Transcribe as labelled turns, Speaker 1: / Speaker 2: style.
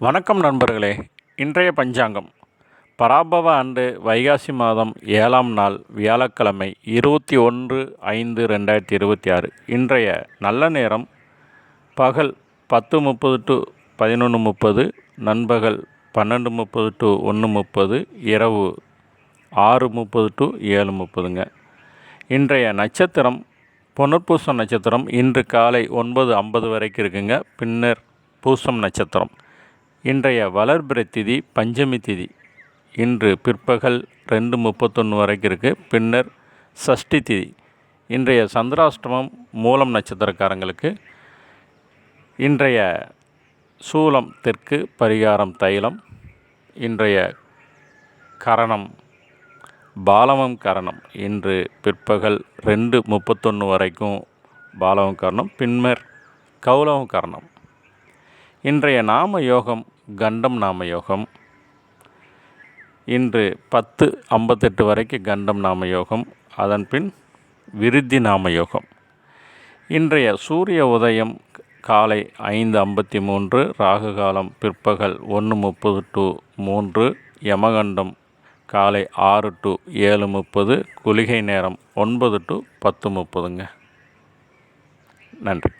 Speaker 1: வணக்கம் நண்பர்களே. இன்றைய பஞ்சாங்கம் பராபவ ஆண்டு வைகாசி மாதம் 7ஆம் நாள் வியாழக்கிழமை 21/5/2026. இன்றைய நல்ல நேரம் பகல் 10:30 to 11:30, நண்பகல் 12:30 to 1:30, இரவு 6:30 to 7:30. இன்றைய நட்சத்திரம் புனர்பூசம் நட்சத்திரம். இன்று காலை 9:50 வரைக்கும் இருக்குங்க. பின்னர் பூசம் நட்சத்திரம். இன்றைய வளர்பிறை திதி பஞ்சமி திதி. இன்று பிற்பகல் 2:31 வரைக்கும் இருக்குது. பின்னர் சஷ்டி திதி. இன்றைய சந்திராஷ்டமம் மூலம் நட்சத்திரக்காரங்களுக்கு. இன்றைய சூலம் தெற்கு, பரிகாரம் தைலம். இன்றைய கரணம் பாலவம் கரணம். இன்று பிற்பகல் 2:31 வரைக்கும் பாலவம் கரணம், பின்னர் கௌலவம் கரணம். இன்றைய நாம யோகம் கண்டம் நாம யோகம். இன்று 10:58 வரைக்கும் கண்டம் நாம யோகம், அதன் பின் விருத்தி நாம யோகம். இன்றைய சூரிய உதயம் காலை 5:53, ராகு காலம் பிற்பகல் 1:30 to 3, யமகண்டம் காலை 6 to 7:30, குளிகை நேரம் 9 to 10:30. நன்றி.